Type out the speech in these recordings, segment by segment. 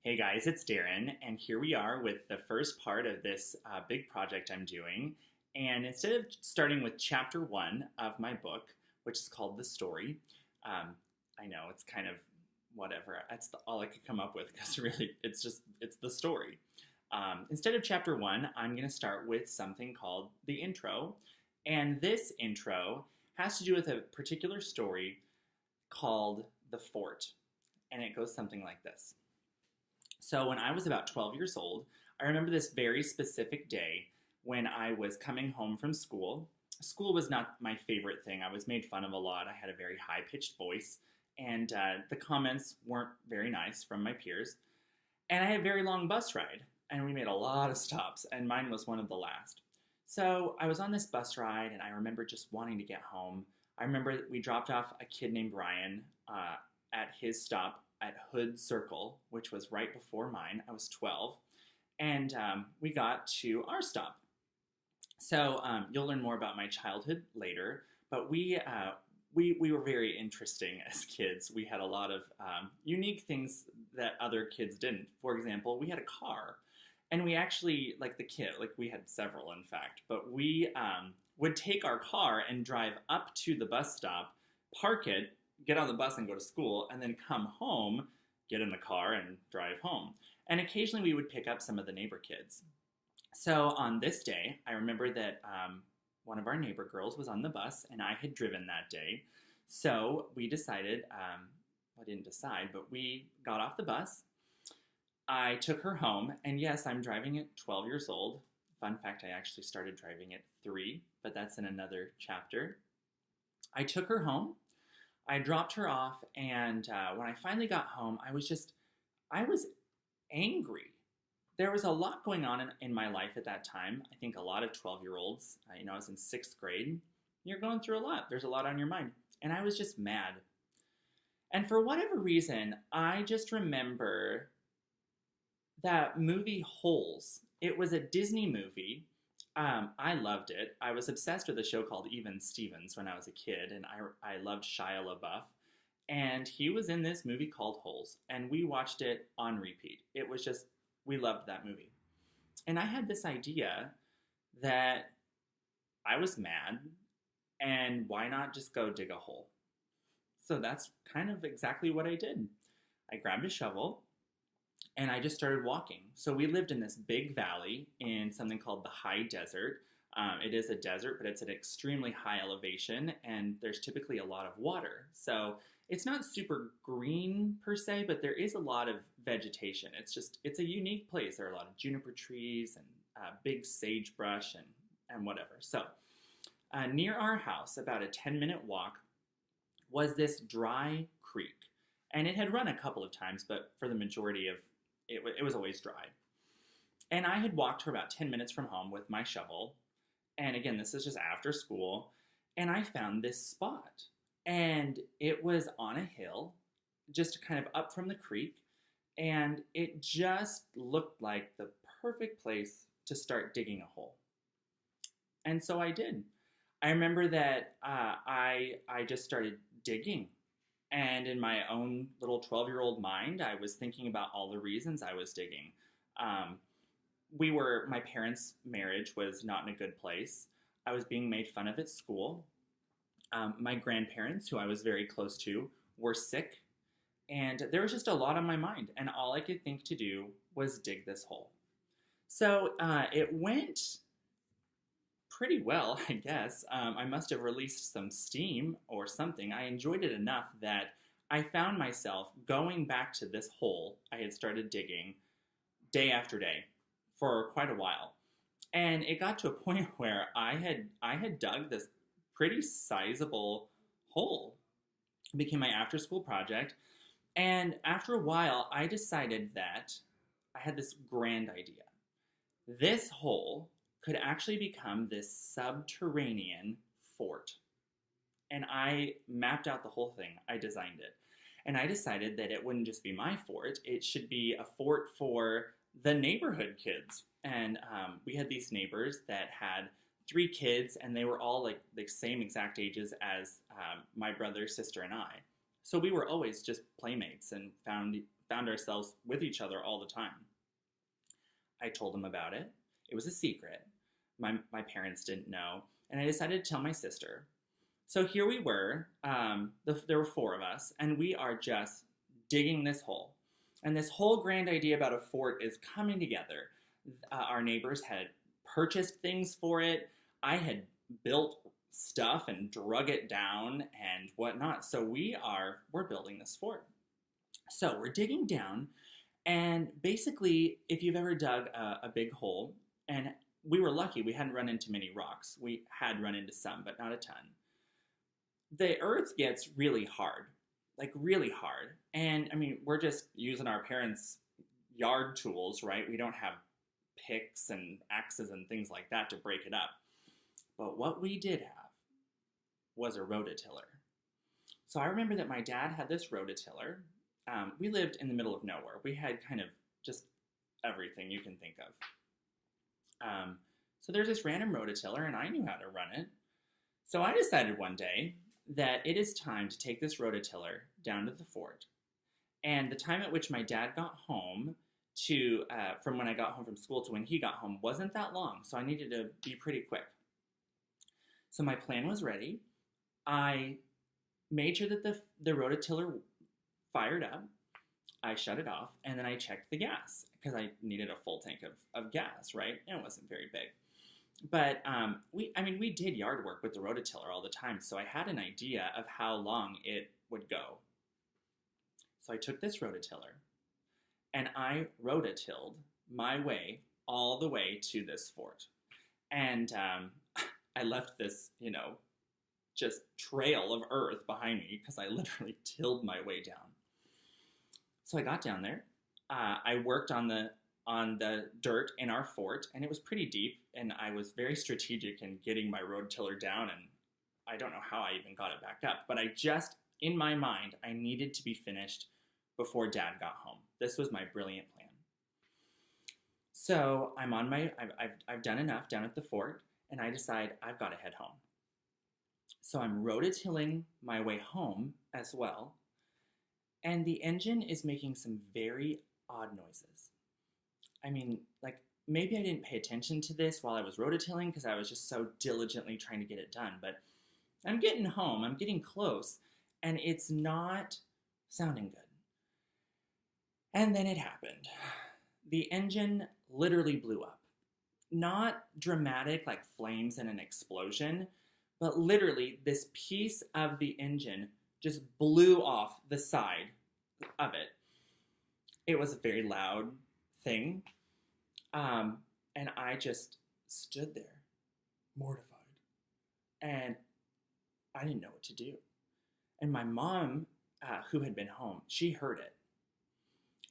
Hey guys, it's Darren, and here we are with the first part of this big project I'm doing. And instead of starting with chapter one of my book, which is called The Story, I know it's kind of whatever. That's all I could come up with because really it's the story. Instead of chapter one, I'm going to start with something called the intro. And this intro has to do with a particular story called The Fort. And it goes something like this. So when I was about 12 years old, I remember this very specific day when I was coming home from school. School was not my favorite thing. I was made fun of a lot. I had a very high-pitched voice, and the comments weren't very nice from my peers. And I had a very long bus ride, and we made a lot of stops, and mine was one of the last. So I was on this bus ride, and I remember just wanting to get home. I remember we dropped off a kid named Brian at his stop at Hood Circle, which was right before mine. I was 12, and we got to our stop. So you'll learn more about my childhood later, but we were very interesting as kids. We had a lot of unique things that other kids didn't. For example, we had a car, and we actually, we had several, in fact, but we would take our car and drive up to the bus stop, park it, get on the bus and go to school, and then come home, get in the car, and drive home. And occasionally we would pick up some of the neighbor kids. So on this day, I remember that one of our neighbor girls was on the bus, and I had driven that day. So we decided, I didn't decide, but we got off the bus. I took her home, and yes, I'm driving at 12 years old. Fun fact, I actually started driving at 3, but that's in another chapter. I took her home. I dropped her off, and when I finally got home, I was angry. There was a lot going on in my life at that time. I think a lot of 12-year-olds, I was in 6th grade. You're going through a lot. There's a lot on your mind. And I was just mad. And for whatever reason, I just remember that movie Holes. It was a Disney movie. I loved it. I was obsessed with a show called Even Stevens when I was a kid, and I loved Shia LaBeouf. And he was in this movie called Holes, and we watched it on repeat. It was just, we loved that movie. And I had this idea that I was mad, and why not just go dig a hole? So that's kind of exactly what I did. I grabbed a shovel, and I just started walking. So we lived in this big valley in something called the high desert. It is a desert, but it's at extremely high elevation, and there's typically a lot of water. So it's not super green per se, but there is a lot of vegetation. It's a unique place. There are a lot of juniper trees and big sagebrush and whatever. So near our house, about a 10-minute walk, was this dry creek. And it had run a couple of times, but for the majority of it was always dry. And I had walked for about 10 minutes from home with my shovel. And again, this is just after school. And I found this spot. And it was on a hill, just kind of up from the creek. And it just looked like the perfect place to start digging a hole. And so I did. I remember that I just started digging. And in my own little 12-year-old mind, I was thinking about all the reasons I was digging. My parents' marriage was not in a good place. I was being made fun of at school. My grandparents, who I was very close to, were sick. And there was just a lot on my mind. And all I could think to do was dig this hole. So it went pretty well, I guess. I must have released some steam or something. I enjoyed it enough that I found myself going back to this hole I had started digging day after day for quite a while. And it got to a point where I had dug this pretty sizable hole. It became my after-school project. And after a while, I decided that I had this grand idea. This hole could actually become this subterranean fort. And I mapped out the whole thing. I designed it. And I decided that it wouldn't just be my fort. It should be a fort for the neighborhood kids. And we had these neighbors that had 3 kids, and they were all like the same exact ages as my brother, sister, and I. So we were always just playmates and found found ourselves with each other all the time. I told him about it. It was a secret. My parents didn't know. And I decided to tell my sister. So here we were. There were 4 of us. And we are just digging this hole. And this whole grand idea about a fort is coming together. Our neighbors had purchased things for it. I had built stuff and drug it down and whatnot. So we're building this fort. So we're digging down, and basically, if you've ever dug a big hole, and we were lucky, we hadn't run into many rocks. We had run into some, but not a ton. The earth gets really hard, like really hard. And I mean, we're just using our parents' yard tools, right? We don't have picks and axes and things like that to break it up. But what we did have was a rototiller. So I remember that my dad had this rototiller. We lived in the middle of nowhere. We had kind of just everything you can think of. So there's this random rototiller, and I knew how to run it. So I decided one day that it is time to take this rototiller down to the fort. And the time at which my dad got home from when I got home from school to when he got home wasn't that long, so I needed to be pretty quick. So my plan was ready. I made sure that the rototiller fired up. I shut it off, and then I checked the gas because I needed a full tank of gas, right? And it wasn't very big. But we did yard work with the rototiller all the time, so I had an idea of how long it would go. So I took this rototiller, and I rototilled my way all the way to this fort. And I left this, just trail of earth behind me because I literally tilled my way down. So I got down there. I worked on the dirt in our fort, and it was pretty deep, and I was very strategic in getting my rototiller down, and I don't know how I even got it back up, but in my mind, I needed to be finished before Dad got home. This was my brilliant plan. So I've done enough down at the fort, and I decide I've got to head home. So I'm rototilling my way home as well, and the engine is making some very odd noises. I mean, like, maybe I didn't pay attention to this while I was rototilling because I was just so diligently trying to get it done, but I'm getting home, I'm getting close, and it's not sounding good. And then it happened. The engine literally blew up. Not dramatic like flames and an explosion, but literally this piece of the engine just blew off the side of it. It was a very loud thing. And I just stood there, mortified. And I didn't know what to do. And my mom, who had been home, she heard it.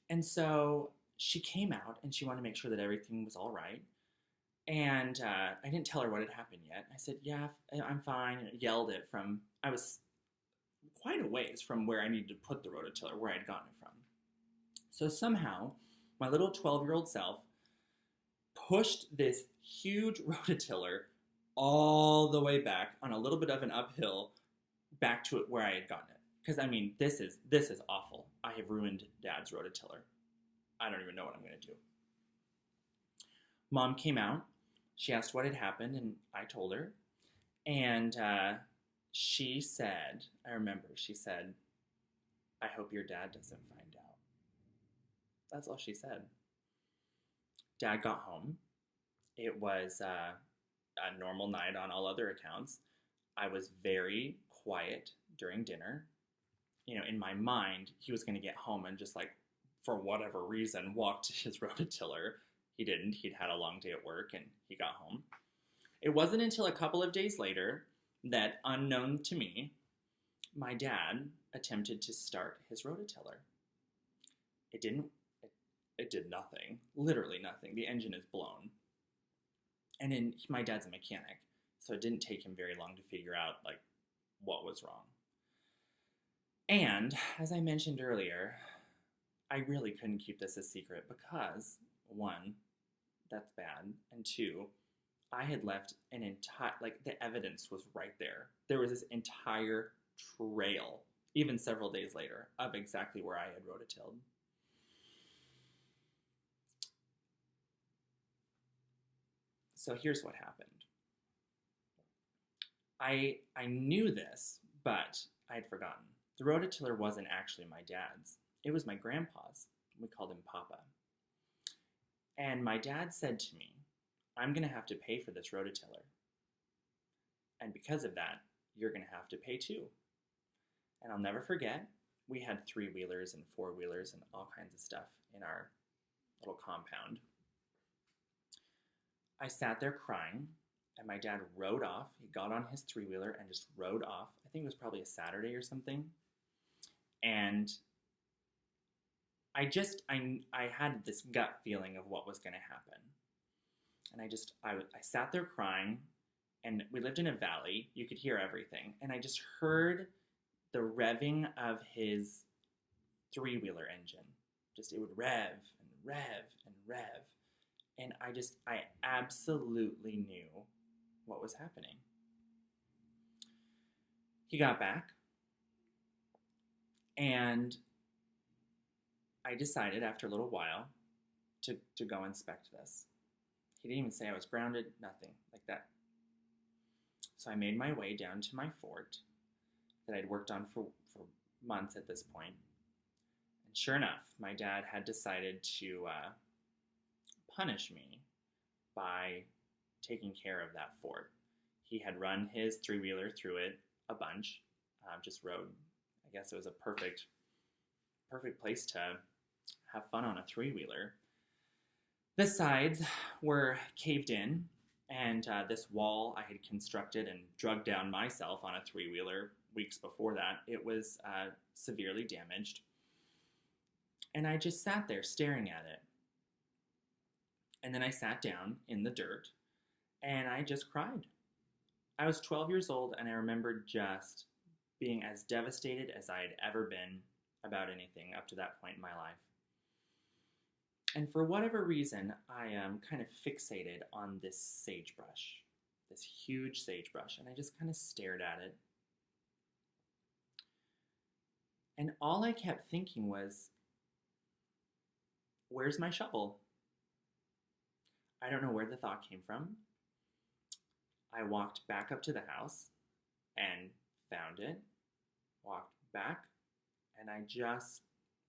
And so she came out and she wanted to make sure that everything was all right. And I didn't tell her what had happened yet. I said, yeah, I'm fine. And yelled it I was quite a ways from where I needed to put the rototiller, where I'd gotten it from. So somehow, my little 12-year-old self pushed this huge rototiller all the way back on a little bit of an uphill back to it where I had gotten it. Because, I mean, this is awful. I have ruined Dad's rototiller. I don't even know what I'm going to do. Mom came out. She asked what had happened, and I told her. And she said, I remember, she said, I hope your dad doesn't find out. That's all she said. Dad got home. It was a normal night on all other accounts. I was very quiet during dinner. In my mind, he was going to get home and just for whatever reason, walk to his rototiller. He didn't. He'd had a long day at work and he got home. It wasn't until a couple of days later that, unknown to me, my dad attempted to start his rototiller. It did nothing. Literally nothing. The engine is blown. And my dad's a mechanic, so it didn't take him very long to figure out what was wrong. And as I mentioned earlier, I really couldn't keep this a secret because, one, that's bad, and two, I had left an entire, the evidence was right there. There was this entire trail, even several days later, of exactly where I had rototilled. So here's what happened. I knew this, but I had forgotten. The rototiller wasn't actually my dad's. It was my grandpa's. We called him Papa. And my dad said to me, I'm going to have to pay for this rototiller. And because of that, you're going to have to pay too. And I'll never forget, we had 3-wheelers and 4-wheelers and all kinds of stuff in our little compound. I sat there crying, and my dad rode off. He got on his 3-wheeler and just rode off. I think it was probably a Saturday or something. And I had this gut feeling of what was going to happen. And I sat there crying, and we lived in a valley. You could hear everything. And I just heard the revving of his 3-wheeler engine. It would rev and rev and rev. And I absolutely knew what was happening. He got back, and I decided after a little while to go inspect this. He didn't even say I was grounded, nothing like that. So I made my way down to my fort that I'd worked on for months at this point. And sure enough, my dad had decided to punish me by taking care of that fort. He had run his 3-wheeler through it a bunch, just rode. I guess it was a perfect place to have fun on a 3-wheeler. The sides were caved in, and this wall I had constructed and drug down myself on a 3-wheeler weeks before that, it was severely damaged. And I just sat there staring at it. And then I sat down in the dirt, and I just cried. I was 12 years old, and I remember just being as devastated as I had ever been about anything up to that point in my life. And for whatever reason, I am kind of fixated on this sagebrush, this huge sagebrush, and I just kind of stared at it. And all I kept thinking was, where's my shovel? I don't know where the thought came from. I walked back up to the house and found it, walked back, and I just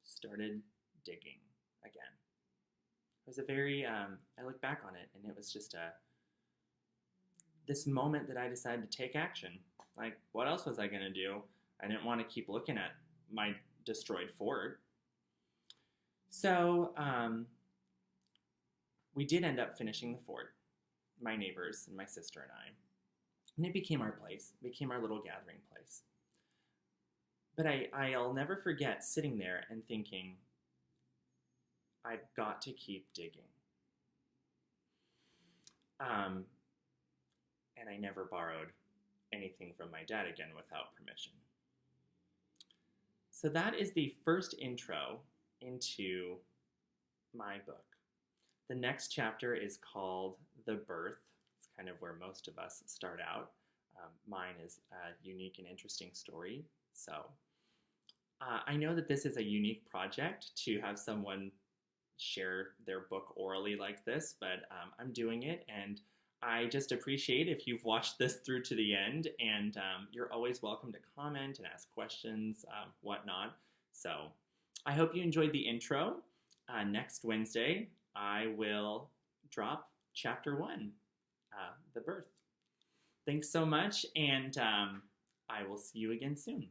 started digging again. It was a very, I look back on it, and it was just this moment that I decided to take action. Like, what else was I going to do? I didn't want to keep looking at my destroyed fort. So we did end up finishing the fort, my neighbors and my sister and I. And it became our place. It became our little gathering place. But I'll never forget sitting there and thinking, I've got to keep digging. And I never borrowed anything from my dad again without permission. So that is the first intro into my book. The next chapter is called The Birth. It's kind of where most of us start out. Mine is a unique and interesting story. So I know that this is a unique project to have someone share their book orally like this, but I'm doing it, and I just appreciate if you've watched this through to the end, and you're always welcome to comment and ask questions, whatnot. So I hope you enjoyed the intro. Next Wednesday, I will drop chapter 1, The Birth. Thanks so much, and I will see you again soon.